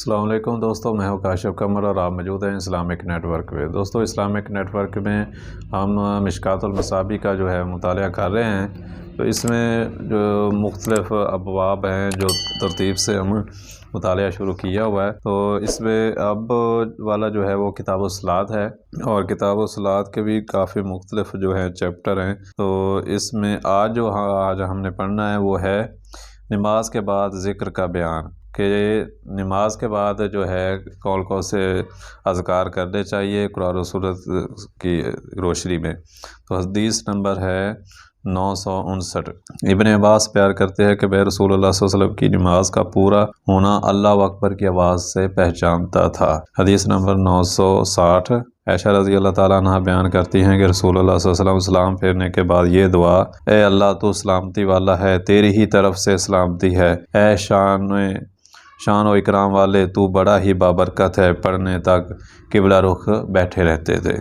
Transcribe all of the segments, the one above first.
السلام علیکم دوستوں، میں ہوں کاشف قمر اور آپ موجود ہیں اسلامک نیٹ ورک پہ۔ دوستوں، اسلامک نیٹ ورک میں ہم مشکوٰۃ المصابیح کا جو ہے مطالعہ کر رہے ہیں، تو اس میں جو مختلف ابواب ہیں جو ترتیب سے ہم مطالعہ شروع کیا ہوا ہے، تو اس میں اب والا جو ہے وہ کتاب الصلاۃ ہے، اور کتاب الصلاۃ کے بھی کافی مختلف جو ہے چیپٹر ہیں۔ تو اس میں آج ہم نے پڑھنا ہے وہ ہے نماز کے بعد ذکر کا بیان، کہ نماز کے بعد جو ہے کون سے اذکار کرنے چاہیے قرآن و سنت کی روشنی میں۔ تو حدیث نمبر ہے 959۔ ابن عباس بیان کرتے ہیں کہ میں رسول اللہ صلی اللہ علیہ وسلم کی نماز کا پورا ہونا اللہ اکبر کی آواز سے پہچانتا تھا۔ حدیث نمبر 960۔ عائشہ رضی اللہ تعالیٰ عنہ بیان کرتی ہیں کہ رسول اللہ صلی اللہ علیہ وسلم سلام پھیرنے کے بعد یہ دعا: اے اللہ تو سلامتی والا ہے، تیری ہی طرف سے سلامتی ہے، اے شان و اکرام والے تو بڑا ہی بابرکت ہے، پڑھنے تک قبلہ رخ بیٹھے رہتے تھے۔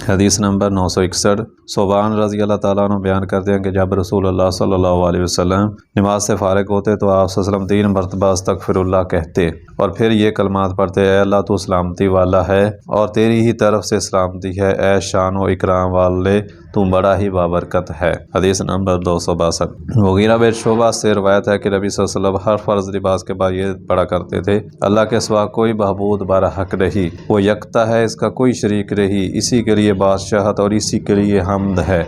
حدیث نمبر 961۔ صوبان رضی اللہ تعالیٰ عنہ بیان کرتے ہیں کہ جب رسول اللہ صلی اللہ علیہ وسلم نماز سے فارغ ہوتے تو آپ صلی اللہ علیہ وسلم 3 مرتبہ استغفر اللہ کہتے اور پھر یہ کلمات پڑھتے: اے اللہ تو سلامتی والا ہے اور تیری ہی طرف سے سلامتی ہے، اے شان و اکرام والے تو بڑا ہی بابرکت ہے۔ حدیث نمبر 262۔ مغیرہ بن شعبہ سے روایت ہے کہ نبی صلی اللہ علیہ وسلم ہر فرض نماز کے بعد یہ پڑھا کرتے تھے: اللہ کے سوا کوئی معبود برحق نہیں، وہ یکتا ہے، اس کا کوئی شریک نہیں، اسی کے لیے بادشاہت اور اسی کے لیے حمد ہے،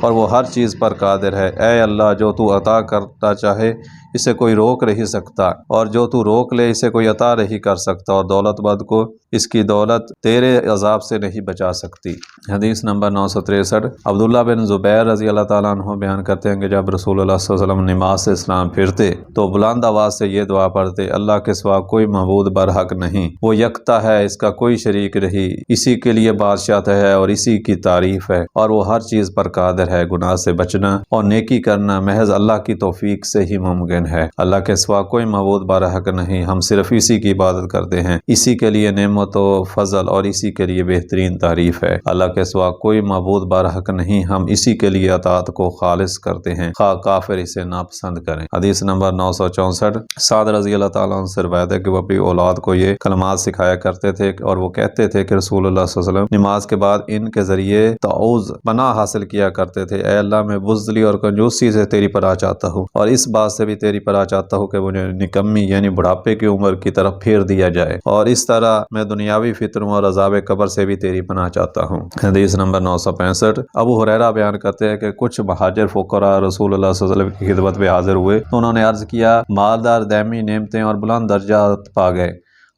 اور وہ ہر چیز پر قادر ہے۔ اے اللہ، جو تو عطا کرنا چاہے اسے کوئی روک نہیں سکتا، اور جو تو روک لے اسے کوئی عطا نہیں کر سکتا، اور دولت مند کو اس کی دولت تیرے عذاب سے نہیں بچا سکتی۔ حدیث نمبر 963۔ عبداللہ بن زبیر رضی اللہ تعالیٰ عنہ بیان کرتے ہیں کہ جب رسول اللہ صلی اللہ علیہ وسلم نماز سے سلام پھرتے تو بلند آواز سے یہ دعا پڑھتے: اللہ کے سوا کوئی معبود برحق نہیں، وہ یکتا ہے، اس کا کوئی شریک نہیں، اسی کے لیے بادشاہت ہے اور اسی کی تعریف ہے، اور وہ ہر چیز پر قادر ہے۔ گناہ سے بچنا اور نیکی کرنا محض اللہ کی توفیق سے ہی ممکن ہے۔ اللہ کے سوا کوئی معبود برحق نہیں، ہم صرف اسی کی عبادت کرتے ہیں، اسی کے لیے نعمت و فضل اور اسی کے لیے بہترین تعریف ہے۔ اللہ کے سوا کوئی معبود برحق نہیں، ہم اسی کے لیے اطاعت کو خالص کرتے ہیں، خواہ کافر اسے ناپسند کریں۔ حدیث نمبر 964۔ سعد رضی اللہ تعالیٰ عنہ سے روایت ہے کہ وہ اپنی اولاد کو یہ کلمات سکھایا کرتے تھے، اور وہ کہتے تھے کہ رسول اللہ صلی اللہ علیہ وسلم نماز کے بعد ان کے ذریعے تعوذ پناہ حاصل کیا کرتے تھے: اے اللہ، میں بزدلی اور کنجوسی سے تیری پناہ چاہتا ہوں، اور اس بات سے بھی تیری پناہ چاہتا ہوں کہ مجھے نکمی یعنی بڑھاپے کی عمر کی طرف پھیر دیا جائے، اور اس طرح میں دنیاوی فتنوں اور عذاب قبر سے بھی تیری پناہ چاہتا ہوں۔ حدیث نمبر 965۔ ابو ہریرہ بیان کرتے ہیں کہ کچھ مہاجر فقراء رسول اللہ صلی اللہ علیہ وسلم کی خدمت میں حاضر ہوئے تو انہوں نے عرض کیا: مالدار دائمی نعمتیں اور بلند درجات پا گئے۔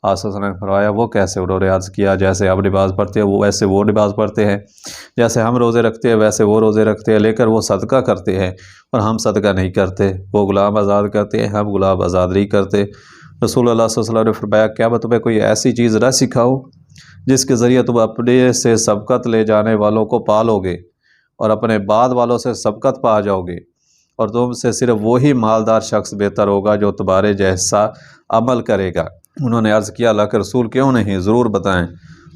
آپ صلی اللہ علیہ وسلم نے فرمایا: وہ کیسے؟ انہوں نے عرض کیا: جیسے ہم نماز پڑھتے ہیں ویسے وہ نماز پڑھتے ہیں، جیسے ہم روزے رکھتے ہیں ویسے وہ روزے رکھتے ہیں، لیکن وہ صدقہ کرتے ہیں اور ہم صدقہ نہیں کرتے، وہ غلام آزاد کرتے ہیں، ہم غلام آزاد نہیں کرتے۔ رسول اللہ صلی اللہ علیہ وسلم نے فرمایا: کیا میں تمہیں کوئی ایسی چیز نہ سکھاؤں جس کے ذریعے تم اپنے سے سبقت لے جانے والوں کو پالو گے اور اپنے بعد والوں سے سبقت پا جاؤ گے، اور تم سے صرف وہی مالدار شخص بہتر ہوگا جو تمہارے جیسا عمل کرے گا۔ انہوں نے عرض کیا: اللہ کے رسول کیوں نہیں، ضرور بتائیں۔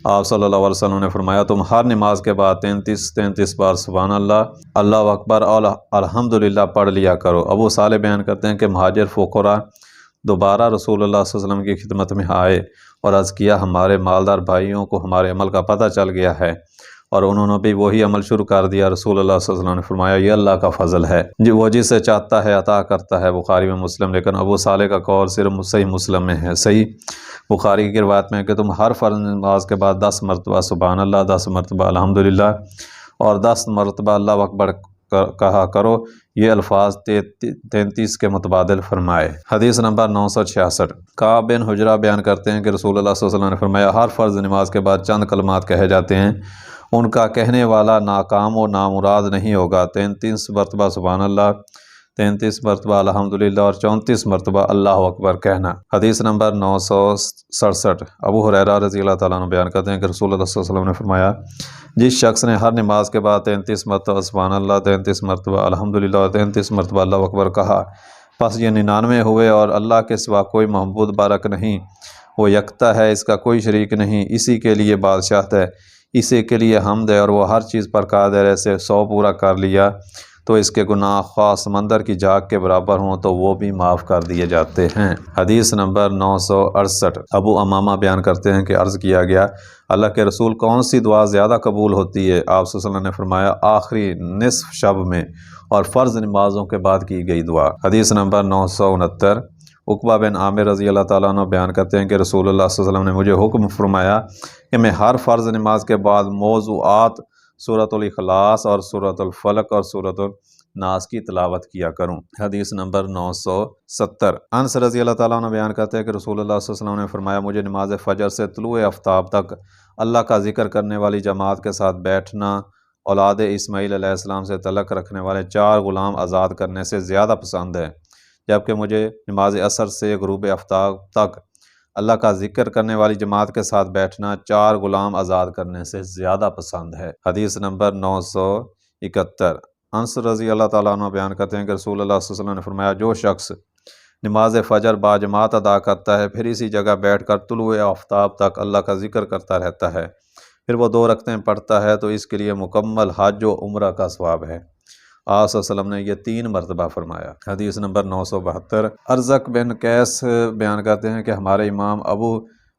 آپ صلی اللہ علیہ وسلم نے فرمایا: تم ہر نماز کے بعد 33 بار سبحان اللہ، اللہ اکبر اور الحمدللہ پڑھ لیا کرو۔ ابو صالح بیان کرتے ہیں کہ مہاجر فقراء دوبارہ رسول اللہ صلی اللہ علیہ وسلم کی خدمت میں آئے اور عرض کیا: ہمارے مالدار بھائیوں کو ہمارے عمل کا پتہ چل گیا ہے، اور انہوں نے بھی وہی عمل شروع کر دیا۔ رسول اللہ صلی اللہ علیہ وسلم نے فرمایا: یہ اللہ کا فضل ہے، وہ جسے چاہتا ہے عطا کرتا ہے۔ بخاری میں مسلم۔ لیکن ابو صالح کا قول صرف صحیح مسلم میں ہے۔ صحیح بخاری کی روایت میں ہے کہ تم ہر فرض نماز کے بعد 10 مرتبہ سبحان اللہ، 10 مرتبہ الحمدللہ اور 10 مرتبہ اللہ اکبر کہا کرو۔ یہ الفاظ 33 کے متبادل فرمائے۔ حدیث نمبر 966۔ کعب بن حجرہ بیان کرتے ہیں کہ رسول اللہ صلی اللہ علیہ وسلم نے فرمایا: ہر فرض نماز کے بعد چند کلمات کہے جاتے ہیں، ان کا کہنے والا ناکام و نامراد نہیں ہوگا: 33 مرتبہ سبحان اللہ، 33 مرتبہ الحمدللہ اور 34 مرتبہ اللہ اکبر کہنا۔ حدیث نمبر 967۔ ابو ہریرہ رضی اللہ تعالیٰ عنہ بیان کرتے ہیں کہ رسول اللہ صلی اللہ علیہ وسلم نے فرمایا: جس شخص نے ہر نماز کے بعد 33 مرتبہ سبحان اللہ، 33 مرتبہ الحمدللہ اور 33 مرتبہ اللہ اکبر کہا، پس یہ 99 ہوئے، اور اللہ کے سوا کوئی معبود برحق نہیں، وہ یکتا ہے، اس کا کوئی شریک نہیں، اسی کے لیے بادشاہت ہے، اسی کے لیے حمد ہے، اور وہ ہر چیز پر قادر ہے، سے 100 پورا کر لیا تو اس کے گناہ خواہ سمندر کی جھاگ کے برابر ہوں تو وہ بھی معاف کر دیے جاتے ہیں۔ حدیث نمبر 968، ابو امامہ بیان کرتے ہیں کہ عرض کیا گیا اللہ کے رسول کون سی دعا زیادہ قبول ہوتی ہے؟ آپ صلی اللہ علیہ وسلم نے فرمایا آخری نصف شب میں اور فرض نمازوں کے بعد کی گئی دعا۔ حدیث نمبر 969، عقبہ بن عامر رضی اللہ تعالیٰ عنہ بیان کرتے ہیں کہ رسول اللہ صلی اللہ علیہ وسلم نے مجھے حکم فرمایا کہ میں ہر فرض نماز کے بعد موضوعات سورۃ الاخلاص اور سورۃ الفلق اور سورۃ الناس کی تلاوت کیا کروں۔ حدیث نمبر 970، انس رضی اللہ تعالیٰ عنہ بیان کرتے ہیں کہ رسول اللہ صلی اللہ علیہ وسلم نے فرمایا مجھے نماز فجر سے طلوع آفتاب تک اللہ کا ذکر کرنے والی جماعت کے ساتھ بیٹھنا اولاد اسماعیل علیہ السلام سے تعلق رکھنے والے 4 غلام آزاد کرنے سے زیادہ پسند ہے، جبکہ مجھے نماز عصر سے غروب آفتاب تک اللہ کا ذکر کرنے والی جماعت کے ساتھ بیٹھنا 4 غلام آزاد کرنے سے زیادہ پسند ہے۔ حدیث نمبر 971، انس رضی اللہ تعالیٰ عنہ بیان کرتے ہیں کہ رسول اللہ صلی اللہ علیہ وسلم نے فرمایا جو شخص نماز فجر باجماعت ادا کرتا ہے پھر اسی جگہ بیٹھ کر طلوع آفتاب تک اللہ کا ذکر کرتا رہتا ہے پھر وہ 2 رکعتیں پڑھتا ہے تو اس کے لیے مکمل حج و عمرہ کا ثواب ہے۔ آپ صلی اللہ علیہ وسلم نے یہ 3 مرتبہ فرمایا۔ حدیث نمبر 972، ارزق بن قیس بیان کرتے ہیں کہ ہمارے امام ابو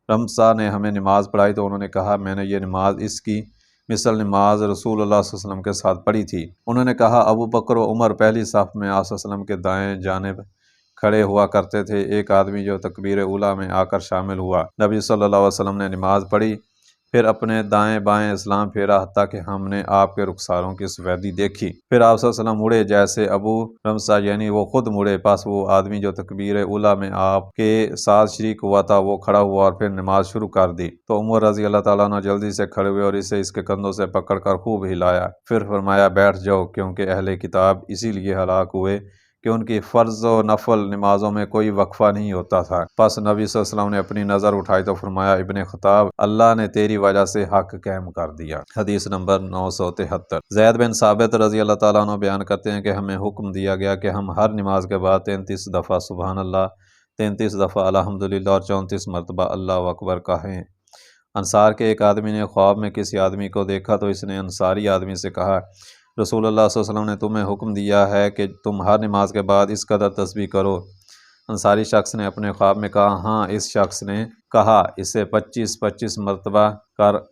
رمسا نے ہمیں نماز پڑھائی تو انہوں نے کہا میں نے یہ نماز اس کی مثل نماز رسول اللہ صلی اللہ علیہ وسلم کے ساتھ پڑھی تھی۔ انہوں نے کہا ابو بکر و عمر پہلی صف میں آپ صلی اللہ علیہ وسلم کے دائیں جانب کھڑے ہوا کرتے تھے، ایک آدمی جو تکبیر اولیٰ میں آ کر شامل ہوا، نبی صلی اللہ علیہ وسلم نے نماز پڑھی پھر اپنے دائیں بائیں اسلام پھیرا حتیٰ کہ ہم نے آپ کے رخساروں کی سفیدی دیکھی، پھر آپ صلی اللہ علیہ وسلم مڑے جیسے ابو رمسا یعنی وہ خود مڑے، پس وہ آدمی جو تکبیر اولیٰ میں آپ کے ساتھ شریک ہوا تھا وہ کھڑا ہوا اور پھر نماز شروع کر دی تو عمر رضی اللہ تعالیٰ عنہ جلدی سے کھڑے ہوئے اور اسے اس کے کندھوں سے پکڑ کر خوب ہلایا، پھر فرمایا بیٹھ جاؤ کیونکہ اہل کتاب اسی لیے ہلاک ہوئے کہ ان کی فرض و نفل نمازوں میں کوئی وقفہ نہیں ہوتا تھا۔ پس نبی صلی اللہ علیہ وسلم نے اپنی نظر اٹھائی تو فرمایا ابن خطاب اللہ نے تیری وجہ سے حق قائم کر دیا۔ حدیث نمبر 973، زید بن ثابت رضی اللہ تعالیٰ عنہ بیان کرتے ہیں کہ ہمیں حکم دیا گیا کہ ہم ہر نماز کے بعد 33 دفعہ سبحان اللہ، 33 دفعہ الحمدللہ اور 34 مرتبہ اللہ اکبر کہیں۔ انصار کے ایک آدمی نے خواب میں کسی آدمی کو دیکھا تو اس نے انصاری آدمی سے کہا رسول اللہ صلی اللہ علیہ وسلم نے تمہیں حکم دیا ہے کہ تم ہر نماز کے بعد اس قدر تسبیح کرو۔ انصاری شخص نے اپنے خواب میں کہا ہاں۔ اس شخص نے کہا اسے 25 مرتبہ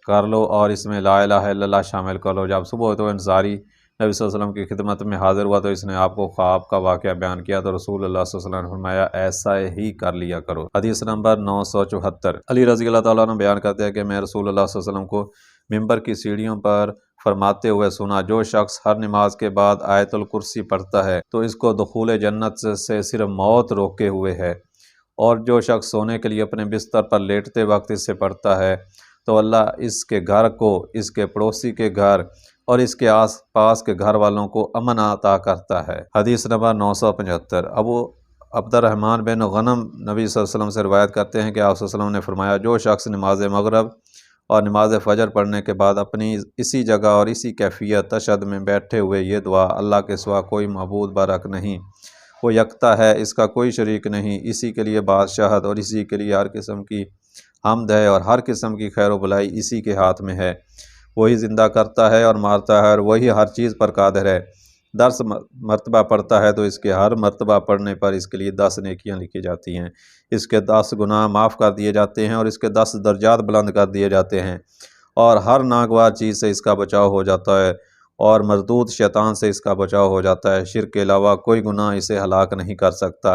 کر لو اور اس میں لا الہ الا اللہ شامل کر لو۔ جب صبح تو انصاری نبی صلی اللہ علیہ وسلم کی خدمت میں حاضر ہوا تو اس نے آپ کو خواب کا واقعہ بیان کیا تو رسول اللہ صلی اللہ علیہ وسلم نے فرمایا ایسا ہی کر لیا کرو۔ حدیث نمبر 974، علی رضی اللہ تعالیٰ عنہ بیان کرتے ہیں کہ میں رسول اللہ صلی اللہ علیہ وسلم کو ممبر کی سیڑھیوں پر فرماتے ہوئے سنا جو شخص ہر نماز کے بعد آیت الکرسی پڑھتا ہے تو اس کو دخول جنت سے صرف موت روکے ہوئے ہے، اور جو شخص سونے کے لیے اپنے بستر پر لیٹتے وقت اس سے پڑھتا ہے تو اللہ اس کے گھر کو، اس کے پڑوسی کے گھر اور اس کے آس پاس کے گھر والوں کو امن عطا کرتا ہے۔ حدیث نمبر 975، ابو عبد الرحمن بن غنم نبی صلی اللہ علیہ وسلم سے روایت کرتے ہیں کہ آپ صلی اللہ علیہ وسلم نے فرمایا جو شخص نماز مغرب اور نماز فجر پڑھنے کے بعد اپنی اسی جگہ اور اسی کیفیت تشہد میں بیٹھے ہوئے یہ دعا اللہ کے سوا کوئی معبود برحق نہیں، وہ یکتا ہے، اس کا کوئی شریک نہیں، اسی کے لیے بادشاہت اور اسی کے لیے ہر قسم کی حمد ہے اور ہر قسم کی خیر و بلائی اسی کے ہاتھ میں ہے، وہی زندہ کرتا ہے اور مارتا ہے اور وہی ہر چیز پر قادر ہے، 10 مرتبہ پڑھتا ہے تو اس کے ہر مرتبہ پڑھنے پر اس کے لیے 10 نیکیاں لکھی جاتی ہیں، اس کے 10 گناہ معاف کر دیے جاتے ہیں اور اس کے 10 درجات بلند کر دیے جاتے ہیں، اور ہر ناگوار چیز سے اس کا بچاؤ ہو جاتا ہے اور مردود شیطان سے اس کا بچاؤ ہو جاتا ہے، شرک کے علاوہ کوئی گناہ اسے ہلاک نہیں کر سکتا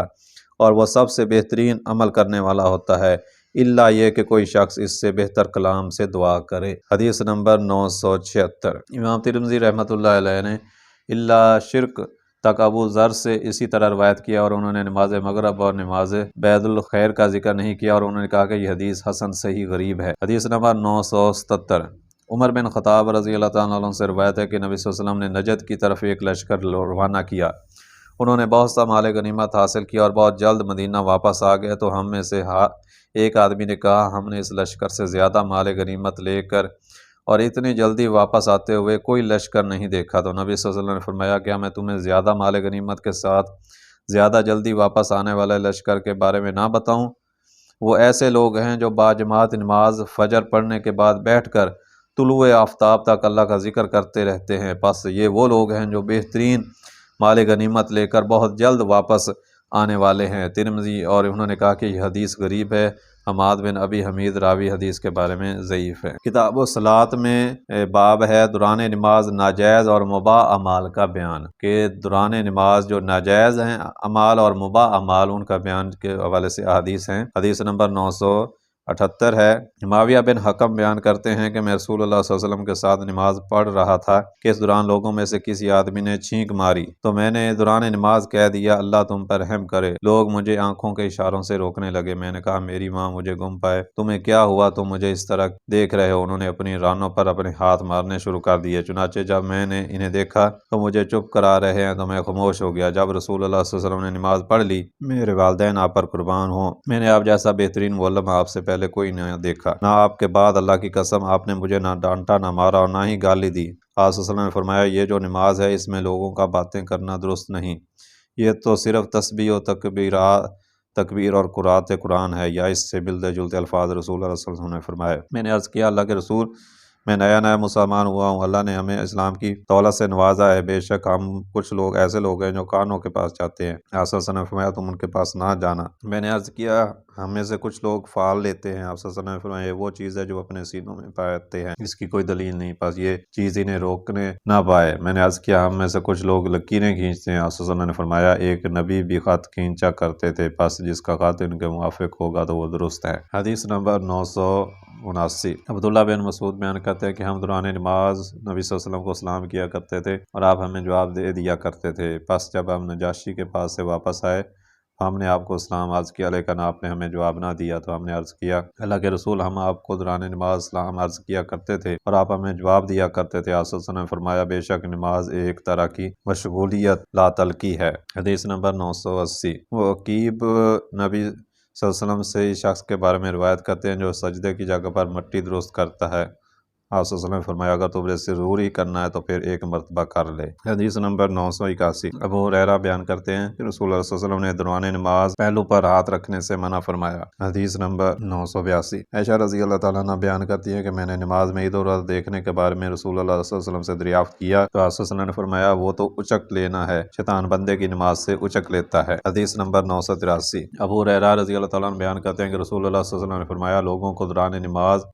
اور وہ سب سے بہترین عمل کرنے والا ہوتا ہے الا یہ کہ کوئی شخص اس سے بہتر کلام سے دعا کرے۔ حدیث نمبر 976، امام ترمذی رحمۃ اللہ علیہ نے الا شرک تک ابو ذر سے اسی طرح روایت کیا اور انہوں نے نماز مغرب اور نماز بیت الخیر کا ذکر نہیں کیا اور انہوں نے کہا کہ یہ حدیث حسن صحیح غریب ہے۔ حدیث نمبر 977، عمر بن خطاب رضی اللہ تعالیٰ عنہ سے روایت ہے کہ نبی صلی اللہ علیہ وسلم نے نجد کی طرف ایک لشکر روانہ کیا، انہوں نے بہت سا مال غنیمت حاصل کیا اور بہت جلد مدینہ واپس آ گئے تو ہم میں سے ایک آدمی نے کہا ہم نے اس لشکر سے زیادہ مال غنیمت لے کر اور اتنی جلدی واپس آتے ہوئے کوئی لشکر نہیں دیکھا تو نبی صلی اللہ علیہ وسلم نے فرمایا کیا میں تمہیں زیادہ مال غنیمت کے ساتھ زیادہ جلدی واپس آنے والے لشکر کے بارے میں نہ بتاؤں؟ وہ ایسے لوگ ہیں جو باجماعت نماز فجر پڑھنے کے بعد بیٹھ کر طلوع آفتاب تک اللہ کا ذکر کرتے رہتے ہیں، پس یہ وہ لوگ ہیں جو بہترین مال غنیمت لے کر بہت جلد واپس آنے والے ہیں۔ ترمذی، اور انہوں نے کہا کہ یہ حدیث غریب ہے۔ حماد بن ابی حمید راوی حدیث کے بارے میں ضعیف ہے۔ کتاب الصلاۃ میں باب ہے دوران نماز ناجائز اور مباح اعمال کا بیان، کہ دوران نماز جو ناجائز ہیں اعمال اور مباح اعمال ان کا بیان کے حوالے سے حدیث ہیں۔ حدیث نمبر 978 ہے۔ معاویہ بن حکم بیان کرتے ہیں کہ میں رسول اللہ صلی اللہ علیہ وسلم کے ساتھ نماز پڑھ رہا تھا کہ اس دوران لوگوں میں سے کسی آدمی نے چھینک ماری تو میں نے دوران نماز کہہ دیا اللہ تم پر رحم کرے۔ لوگ مجھے آنکھوں کے اشاروں سے روکنے لگے۔ میں نے کہا میری ماں مجھے گم پائے، تمہیں کیا ہوا، تم مجھے اس طرح دیکھ رہے ہو؟ انہوں نے اپنی رانوں پر اپنے ہاتھ مارنے شروع کر دیے۔ چنانچہ جب میں نے انہیں دیکھا تو مجھے چپ کرا رہے ہیں تو میں خاموش ہو گیا۔ جب رسول اللہ صلی اللہ علیہ وسلم نے نماز پڑھ لی، میرے والدین آپ پر قربان ہوں، میں نے آپ جیسا بہترین معلم آپ سے پہلے کوئی نہ دیکھا، نہ آپ کے بعد اللہ کی قسم آپ نے مجھے نہ ڈانٹا نہ مارا اور نہ ہی گالی دی۔ آپ صلی اللہ علیہ وسلم نے فرمایا یہ جو نماز ہے اس میں لوگوں کا باتیں کرنا درست نہیں، یہ تو صرف تسبیح و تکبیر اور قرات قرآن ہے، یا اس سے ملتے جلتے الفاظ رسول اللہ صلی اللہ علیہ وسلم نے فرمائے۔ میں نے عرض کیا اللہ کے رسول، میں نیا مسلمان ہوا ہوں، اللہ نے ہمیں اسلام کی دولت سے نوازا ہے، بے شک ہم کچھ لوگ ایسے لوگ ہیں جو کانوں کے پاس جاتے ہیں۔ آپ صلی اللہ علیہ وسلم نے فرمایا تم ان کے پاس نہ جانا۔ میں نے عرض کیا ہم میں سے کچھ لوگ فال لیتے ہیں۔ آپ صلی اللہ علیہ وسلم نے فرمایا یہ وہ چیز ہے جو اپنے سینوں میں پاتے ہیں، اس کی کوئی دلیل نہیں، پس یہ چیز انہیں روکنے نہ پائے۔ میں نے عرض کیا ہم میں سے کچھ لوگ لکیریں کھینچتے ہیں۔ آپ صلی اللہ علیہ وسلم نے فرمایا ایک نبی بھی خط کھینچا کرتے تھے، پس جس کا خط ان کے موافق ہوگا تو وہ درست ہے۔ حدیث نمبر 979۔ عبداللہ بن مسعود بیان کرتے ہیں کہ ہم دوران نماز نبی صلی اللہ علیہ وسلم کو سلام کیا کرتے تھے اور آپ ہمیں جواب دے دیا کرتے تھے۔ پس جب ہم نجاشی کے پاس سے واپس آئے ہم نے آپ کو سلام عرض کیا، لیکن آپ نے ہمیں جواب نہ دیا تو ہم نے عرض کیا اللہ کے رسول ہم آپ کو دوران نماز سلام عرض کیا کرتے تھے اور آپ ہمیں جواب دیا کرتے تھے۔ آپ صلی اللہ علیہ وسلم نے فرمایا بے شک نماز ایک طرح کی مشغولیت لا تلقی ہے۔ حدیث نمبر 980۔ وقیب نبی صلی اللہ علیہ وسلم سے اس شخص کے بارے میں روایت کرتے ہیں جو سجدے کی جگہ پر مٹی درست کرتا ہے۔ آپ صلی اللہ علیہ وسلم نے فرمایا اگر تمہیں ضرور ہی کرنا ہے تو پھر ایک مرتبہ کر لے۔ حدیث نمبر 981۔ ابو ہریرہ بیان کرتے ہیں کہ رسول اللہ صلی اللہ علیہ وسلم نے دوران نماز پہلو پر ہاتھ رکھنے سے منع فرمایا۔ حدیث نمبر 982۔ عائشہ رضی اللہ تعالیٰ عنہ بیان کرتی ہے کہ میں نے نماز میں ادھر ادھر دیکھنے کے بارے میں رسول اللہ صلی اللہ علیہ وسلم سے دریافت کیا تو آپ صلی اللہ علیہ وسلم نے فرمایا وہ تو اچک لینا ہے، شیطان بندے کی نماز سے اچک لیتا ہے۔ حدیث نمبر 983۔ ابو ہریرہ رضی اللہ تعالیٰ عنہ بیان کرتے ہیں کہ رسول اللہ صلی اللہ علیہ وسلم نے فرمایا لوگوں کو دوران نماز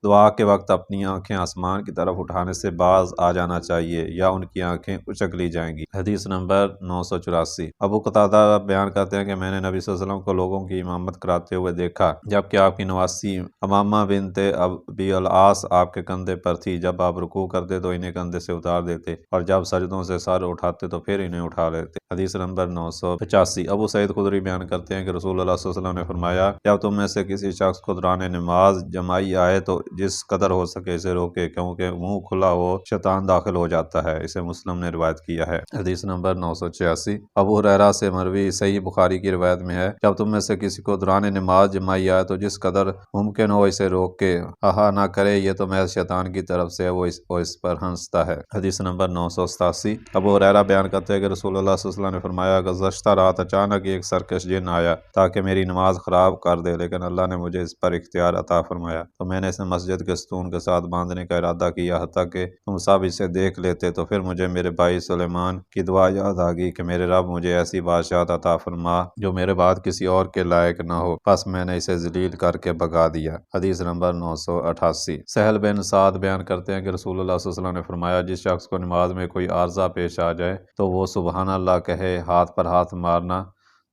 دعا کے وقت اپنی آنکھیں آسمان کی طرف اٹھانے سے باز آ جانا چاہیے یا ان کی آنکھیں اچک لی جائیں گی۔ حدیث نمبر 984۔ ابو قتادہ بیان کرتے ہیں کہ میں نے نبی صلی اللہ علیہ وسلم کو لوگوں کی امامت کراتے ہوئے دیکھا جبکہ آپ کی نواسی امامہ بنت ابی العاص آپ کے کندھے پر تھی، جب آپ رکوع کرتے تو انہیں کندھے سے اتار دیتے اور جب سجدوں سے سر اٹھاتے تو پھر انہیں اٹھا لیتے۔ حدیث نمبر 985۔ ابو سعید خدری بیان کرتے ہیں کہ رسول اللہ صلی اللہ علیہ وسلم نے فرمایا جب تم میں سے کسی شخص کو دوران نماز جماعی آئے تو جس قدر ہو سکے اسے روکے، کیونکہ منہ کھلا ہو شیطان داخل ہو جاتا ہے۔ اسے مسلم نے روایت کیا ہے۔ حدیث نمبر 986۔ ابو ہریرہ سے مروی صحیح بخاری کی روایت میں ہے جب تم میں سے کسی کو دوران نماز جماعی آئے تو جس قدر ممکن ہو اسے روک کے ہاں نہ کرے، یہ تو محض شیطان کی طرف سے ہے، وہ اس پر ہنستا ہے۔ حدیث نمبر 987۔ ابو ہریرہ بیان کرتے ہیں کہ رسول اللہ صلی اللہ علیہ وسلم نے فرمایا گزشتہ رات اچانک ایک سرکش جن آیا تاکہ میری نماز خراب کر دے، لیکن اللہ نے مجھے اس پر اختیار عطا فرمایا تو میں نے اسے مسجد کے ستون کے ساتھ باندھنے کا ارادہ کیا حتیٰ کہ تم سب اسے دیکھ لیتے تو پھر مجھے میرے بھائی سلیمان کی دعا یاد آ گئی کہ میرے رب مجھے ایسی بادشاہت عطا فرما جو میرے بعد کسی اور کے لائق نہ ہو، پس میں نے اسے ذلیل کر کے بھگا دیا۔ حدیث نمبر 988۔ سہل بن سعد بیان کرتے ہیں کہ رسول اللہ صلی اللہ علیہ وسلم نے فرمایا جس شخص کو نماز میں کوئی عارضہ پیش آ جائے تو وہ سبحان اللہ کہے، ہاتھ پر ہاتھ مارنا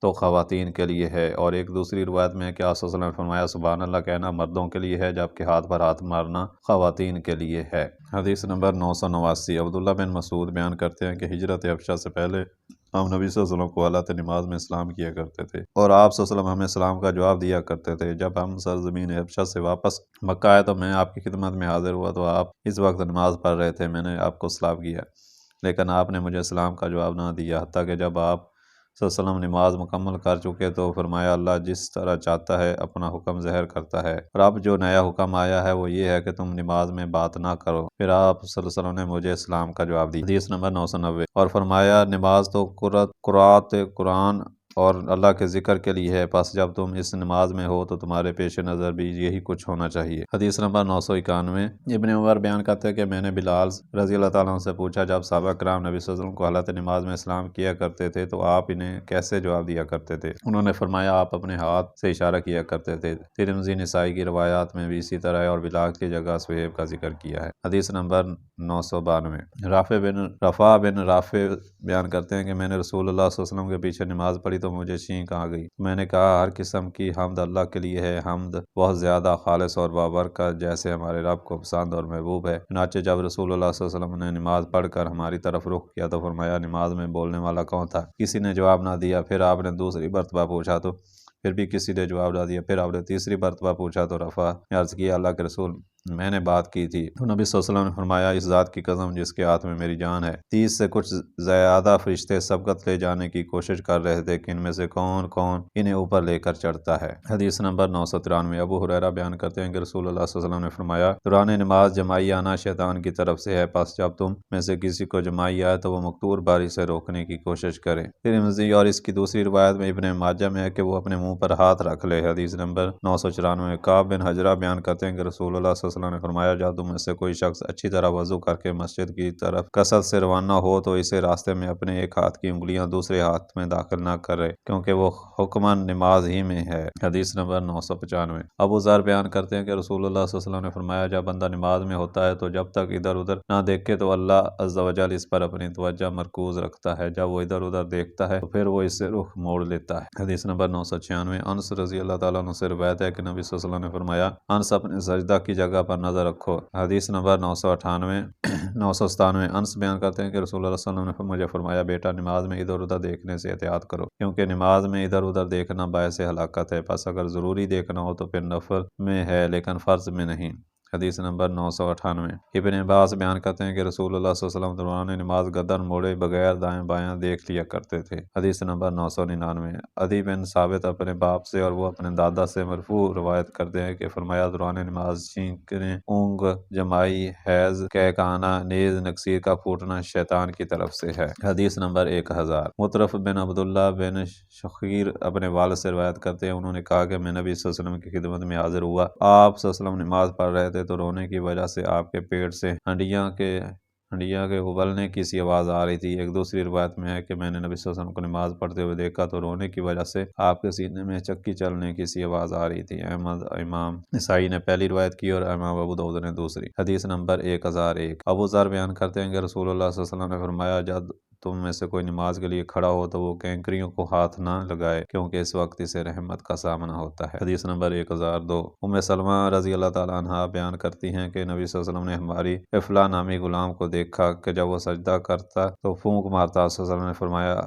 تو خواتین کے لیے ہے، اور ایک دوسری روایت میں کہ آپ صلی اللہ علیہ وسلم نے فرمایا سبحان اللہ کہنا مردوں کے لیے ہے جبکہ ہاتھ پر ہاتھ مارنا خواتین کے لیے ہے۔ حدیث نمبر 989۔ عبداللہ بن مسعود بیان کرتے ہیں کہ ہجرت حبشہ سے پہلے ہم نبی صلی اللہ علیہ وسلم کو حالت نماز میں سلام کیا کرتے تھے اور آپ صلی اللہ علیہ وسلم ہمیں سلام کا جواب دیا کرتے تھے۔ جب ہم سرزمین حبشہ سے واپس مکہ آئے تو میں آپ کی خدمت میں حاضر ہوا تو آپ اس وقت نماز پڑھ رہے تھے، میں نے آپ کو سلام کیا لیکن آپ نے مجھے سلام کا جواب نہ دیا، حتیٰ کہ جب آپ صلی اللہ علیہ وسلم نماز مکمل کر چکے تو فرمایا اللہ جس طرح چاہتا ہے اپنا حکم ظاہر کرتا ہے، اور اب جو نیا حکم آیا ہے وہ یہ ہے کہ تم نماز میں بات نہ کرو۔ پھر آپ صلی اللہ علیہ وسلم نے مجھے اسلام کا جواب دیا۔ حدیث نمبر 990۔ اور فرمایا نماز تو قرات قرآن اور اللہ کے ذکر کے لیے ہے، پس جب تم اس نماز میں ہو تو تمہارے پیش نظر بھی یہی کچھ ہونا چاہیے۔ حدیث نمبر 991۔ ابن عمر بیان کرتے ہیں کہ میں نے بلال رضی اللہ تعالیٰ عنہ سے پوچھا، جب صحابہ کرام نبی صلی اللہ علیہ وسلم کو حالت نماز میں اسلام کیا کرتے تھے تو آپ انہیں کیسے جواب دیا کرتے تھے؟ انہوں نے فرمایا آپ اپنے ہاتھ سے اشارہ کیا کرتے تھے۔ ترمذی نسائی کی روایات میں بھی اسی طرح ہے اور بلال کی جگہ سہیب کا ذکر کیا ہے۔ حدیث نمبر 992۔ رفع بن رافع بیان کرتے ہیں کہ میں نے رسول اللہ صلی اللہ علیہ وسلم کے پیچھے نماز پڑھی تو مجھے چھینک آ گئی۔ میں نے کہا ہر قسم کی حمد اللہ کے لیے ہے، حمد بہت زیادہ خالص اور بابرکت جیسے ہمارے رب کو پسند اور محبوب ہے۔ چنانچہ جب رسول اللہ صلی اللہ علیہ وسلم نے نماز پڑھ کر ہماری طرف رخ کیا تو فرمایا نماز میں بولنے والا کون تھا؟ کسی نے جواب نہ دیا۔ پھر آپ نے دوسری مرتبہ پوچھا تو پھر بھی کسی نے جواب نہ دیا۔ پھر آپ نے تیسری مرتبہ پوچھا تو رفع نے عرض کیا اللہ کے رسول میں نے بات کی تھی تو نبی صلی اللہ علیہ وسلم نے فرمایا اس ذات کی قسم جس کے ہاتھ میں میری جان ہے، 30 سے کچھ زیادہ فرشتے سبقت لے جانے کی کوشش کر رہے تھے کہ ان میں سے کون کون انہیں اوپر لے کر چڑھتا ہے۔ حدیث نمبر 993۔ ابو ہریرہ بیان کرتے ہیں کہ رسول اللہ صلی اللہ علیہ وسلم نے فرمایا دوران نماز جماعی آنا شیطان کی طرف سے ہے، پس جب تم میں سے کسی کو جماعی آئے تو وہ مقتور باری سے روکنے کی کوشش کرے۔ ترمذی اور اس کی دوسری روایت میں ابن ماجہ میں ہے کہ وہ اپنے منہ پر ہاتھ رکھ لے۔ حدیث نمبر 994۔ کعب بن حجرہ بیان کرتے ہیں کہ رسول اللہ صلی اللہ علیہ وسلم نے فرمایا جب تم میں سے کوئی شخص اچھی طرح وضو کر کے مسجد کی طرف کثرت سے روانہ ہو تو اسے راستے میں اپنے ایک ہاتھ کی انگلیاں دوسرے ہاتھ میں داخل نہ کرے کیونکہ وہ حکماً نماز ہی میں ہے۔ حدیث نمبر 995۔ ابو ذر بیان کرتے ہیں کہ رسول اللہ صلی اللہ علیہ وسلم نے فرمایا جب بندہ نماز میں ہوتا ہے تو جب تک ادھر ادھر نہ دیکھے تو اللہ عز و جل اس پر اپنی توجہ مرکوز رکھتا ہے، جب وہ ادھر ادھر دیکھتا ہے تو پھر وہ اس سے رخ موڑ لیتا ہے۔ حدیث نمبر 996۔ انس رضی اللہ تعالیٰ عنہ سے روایت ہے کہ نبی صلی اللہ علیہ وسلم نے فرمایا انس اپنے سجدہ کی جگہ پر نظر رکھو۔ حدیث نمبر 997۔ انس بیان کرتے ہیں کہ رسول اللہ صلی اللہ علیہ وسلم نے مجھے فرمایا بیٹا نماز میں ادھر ادھر دیکھنے سے احتیاط کرو کیونکہ نماز میں ادھر ادھر دیکھنا باعث ہلاکت ہے، پس اگر ضروری دیکھنا ہو تو پھر نفل میں ہے لیکن فرض میں نہیں۔ حدیث نمبر 998۔ ابن عباس بیان کرتے ہیں کہ رسول اللہ صلی اللہ علیہ وسلم دوران نماز گردن موڑے بغیر دائیں بائیں دیکھ لیا کرتے تھے۔ حدیث نمبر 999۔ عدی بن ثابت اپنے باپ سے اور وہ اپنے دادا سے مرفوع روایت کرتے ہیں کہ فرمایا دوران نماز چھینکنے، اونگ جمائی، حیض، کہک آنا، نیز نکسیر کا پھوٹنا شیطان کی طرف سے ہے۔ حدیث نمبر 1000۔ مطرف بن عبداللہ بن شخیر اپنے والد سے روایت کرتے ہیں انہوں نے کہا کہ میں نبی صلی اللہ علیہ وسلم کی خدمت میں حاضر ہوا، آپ صلی اللہ علیہ وسلم نماز پڑھ رہے تھے تو رونے کی وجہ سے آپ کے پیٹ سے ہنڈیاں کے ابلنے کی سی آواز آ رہی تھی۔ ایک دوسری روایت میں ہے کہ میں نے نبی صلی اللہ علیہ وسلم کو نماز پڑھتے ہوئے دیکھا تو رونے کی وجہ سے آپ کے سینے میں چکی چلنے کی سی آواز آ رہی تھی۔ احمد امام نسائی نے پہلی روایت کی اور امام ابو داؤد نے دوسری۔ حدیث نمبر 1001۔ ابو ذر بیان کرتے ہیں کہ رسول اللہ صلی اللہ علیہ وسلم نے فرمایا جب تم میں سے کوئی نماز کے لیے کھڑا ہو تو وہ کینکریوں کو ہاتھ نہ لگائے کیونکہ اس وقت اسے رحمت کا سامنا ہوتا ہے۔ حدیث نمبر 1002۔ ام سلمہ رضی اللہ تعالیٰ عنہا بیان کرتی ہیں کہ نبی صلی اللہ علیہ وسلم نے ہماری افلا نامی غلام کو دیکھا کہ جب وہ سجدہ کرتا تو پھونک مارتا، صلی اللہ علیہ وسلم نے فرمایا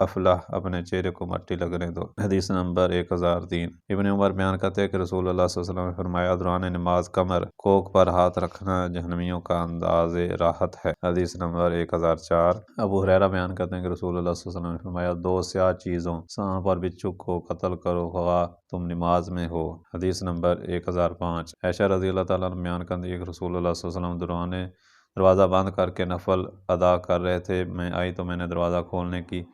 افلاح اپنے چہرے کو مٹی لگنے دو۔ حدیث نمبر 1003۔ ابن عمر بیان کرتے ہیں کہ رسول اللہ صلی اللہ علیہ وسلم نے فرمایا دوران نماز کمر کوک پر ہاتھ رکھنا جہنمیوں کا انداز راحت ہے۔ حدیث نمبر 1004۔ ابو ہریرہ بیان کرتے ہیں کہ رسول اللہ صلی اللہ علیہ وسلم نے فرمایا دو سیاہ چیزوں سانپ اور بچھو کو قتل کرو خواہ تم نماز میں ہو۔ حدیث نمبر 1005۔ عائشہ رضی اللہ تعالیٰ عنہ بیان کرتی ہے کہ رسول اللہ صلی اللہ علیہ وسلم دوران دروازہ بند کر کے نفل ادا کر رہے تھے، میں آئی تو میں نے دروازہ کھولنے کی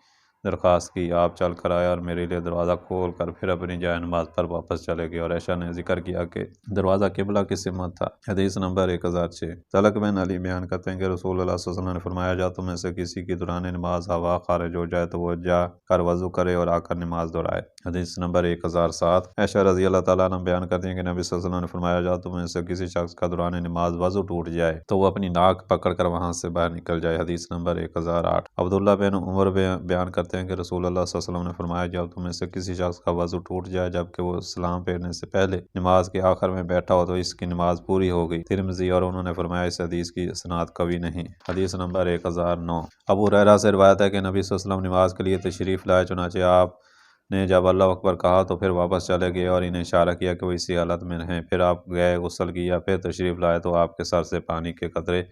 درخواست کی، آپ چل کر آئے اور میرے لیے دروازہ کھول کر پھر اپنی جائے نماز پر واپس چلے گئے اور عائشہ نے ذکر کیا کہ دروازہ قبلہ کی سمت تھا۔ حدیث نمبر 1006۔ طلق بن علی بیان کرتے ہیں کہ رسول اللہ صلی اللہ علیہ وسلم نے فرمایا جب تم میں سے کسی کی دوران نماز ہوا خارج ہو جائے تو وہ جا کر وضو کرے اور آ کر نماز دہرائے۔ حدیث نمبر 1007۔ عائشہ رضی اللہ تعالیٰ عنہ بیان کرتی ہیں کہ نبی صلی اللہ علیہ وسلم نے فرمایا جب تم میں سے کسی شخص کا دوران نماز وضو ٹوٹ جائے تو وہ اپنی ناک پکڑ کر وہاں سے باہر نکل جائے۔ حدیث نمبر 1008۔ عبداللہ بن عمر بیان کرتے ہیں کہ رسول اللہ صلی اللہ علیہ وسلم نے فرمایا جب تم میں سے کسی شخص کا وضو ٹوٹ جائے جبکہ وہ سلام پھیرنے سے پہلے نماز کے آخر میں بیٹھا ہو تو اس کی نماز پوری ہو گئی۔ ترمذی اور انہوں نے فرمایا اس حدیث کی اسناد قوی نہیں۔ حدیث نمبر 1009۔ ابو ہریرہ سے روایت ہے کہ نبی صلی اللہ علیہ وسلم نماز کے لیے تشریف لائے، چنانچہ آپ نے جب اللہ اکبر کہا تو پھر واپس چلے گئے اور انہیں اشارہ کیا کہ وہ اسی حالت میں رہیں، پھر آپ گئے غسل کیا، پھر تشریف لائے تو آپ کے سر سے پانی کے قطرے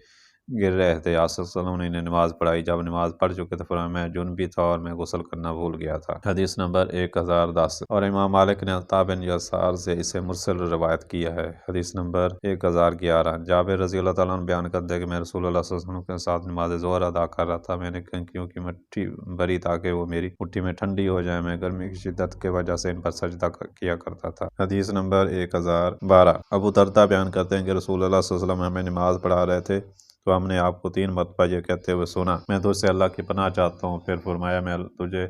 گر رہے تھے، آپ صلی اللہ علیہ وسلم نے انہیں نماز پڑھائی۔ جب نماز پڑھ چکے تو فرمایا میں جنبی تھا اور میں غسل کرنا بھول گیا تھا۔ حدیث نمبر 1010 اور امام مالک نے عطا بن یسار سے اسے مرسل روایت کیا ہے۔ حدیث نمبر 1011 جابر رضی اللہ تعالیٰ عنہ بیان کرتے ہیں کہ میں رسول اللہ صلی اللہ علیہ وسلم کے ساتھ نماز ظہر ادا کر رہا تھا، میں نے کنکیوں کی مٹی بری تاکہ وہ میری مٹھی میں ٹھنڈی ہو جائے، میں گرمی کی شدت کی وجہ سے ان پر سجدہ کیا کرتا تھا۔ حدیث نمبر 1012 ابو درداء بیان کرتے ہیں کہ رسول اللہ صلی اللہ علیہ وسلم ہمیں نماز پڑھا رہے تھے تو ہم نے آپ کو 3 مرتبہ یہ کہتے ہوئے سنا، میں تجھ سے اللہ کی پناہ چاہتا ہوں۔ پھر فرمایا میں تجھے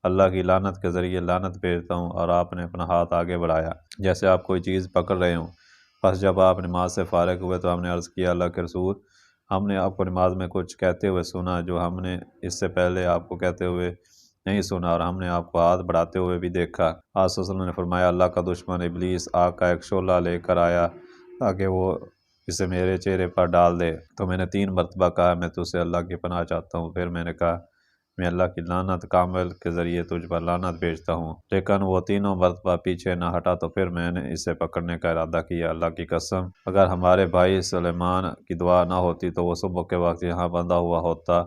اللہ کی لعنت کے ذریعے لعنت بھیجتا ہوں، اور آپ نے اپنا ہاتھ آگے بڑھایا جیسے آپ کوئی چیز پکڑ رہے ہوں۔ پس جب آپ نماز سے فارغ ہوئے تو ہم نے عرض کیا اللہ کے رسول، ہم نے آپ کو نماز میں کچھ کہتے ہوئے سنا جو ہم نے اس سے پہلے آپ کو کہتے ہوئے نہیں سنا، اور ہم نے آپ کو ہاتھ بڑھاتے ہوئے بھی دیکھا۔ آپ صلی اللہ علیہ وسلم نے فرمایا اللہ کا دشمن ابلیس آگ کا ایک شعلہ لے کر آیا تاکہ وہ اسے میرے چہرے پر ڈال دے، تو میں نے 3 مرتبہ کہا میں تجھ سے اللہ کی پناہ چاہتا ہوں۔ پھر میں نے کہا میں اللہ کی لعنت کامل کے ذریعے تجھ پر لعنت بھیجتا ہوں، لیکن وہ 3 مرتبہ پیچھے نہ ہٹا، تو پھر میں نے اسے پکڑنے کا ارادہ کیا۔ اللہ کی قسم اگر ہمارے بھائی سلیمان کی دعا نہ ہوتی تو وہ صبح کے وقت یہاں بندھا ہوا ہوتا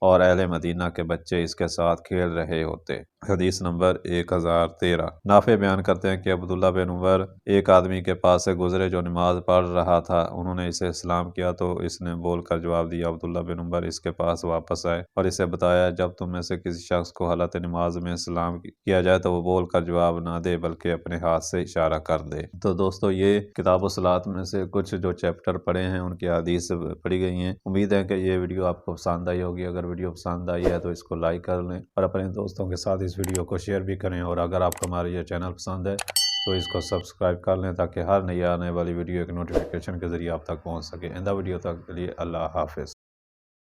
اور اہل مدینہ کے بچے اس کے ساتھ کھیل رہے ہوتے۔ حدیث نمبر 1013 نافع بیان کرتے ہیں کہ عبداللہ بن عمر ایک آدمی کے پاس سے گزرے جو نماز پڑھ رہا تھا، انہوں نے اسے اسلام کیا تو اس نے بول کر جواب دیا۔ عبداللہ بن عمر اس کے پاس واپس آئے اور اسے بتایا جب تم میں سے کسی شخص کو حالت نماز میں اسلام کیا جائے تو وہ بول کر جواب نہ دے بلکہ اپنے ہاتھ سے اشارہ کر دے۔ تو دوستو یہ کتاب الصلاۃ میں سے کچھ جو چیپٹر پڑھے ہیں ان کی حدیث پڑھی گئی ہیں۔ امید ہے کہ یہ ویڈیو آپ کو پسند آئی ہوگی۔ اگر ویڈیو پسند آئی ہے تو اس کو لائک کر لیں اور اپنے دوستوں کے ساتھ اس ویڈیو کو شیئر بھی کریں، اور اگر آپ کو ہمارا یہ چینل پسند ہے تو اس کو سبسکرائب کر لیں تاکہ ہر نئی آنے والی ویڈیو ایک نوٹیفیکیشن کے ذریعے آپ تک پہنچ سکے۔ آئندہ ویڈیو تک کے لیے اللہ حافظ۔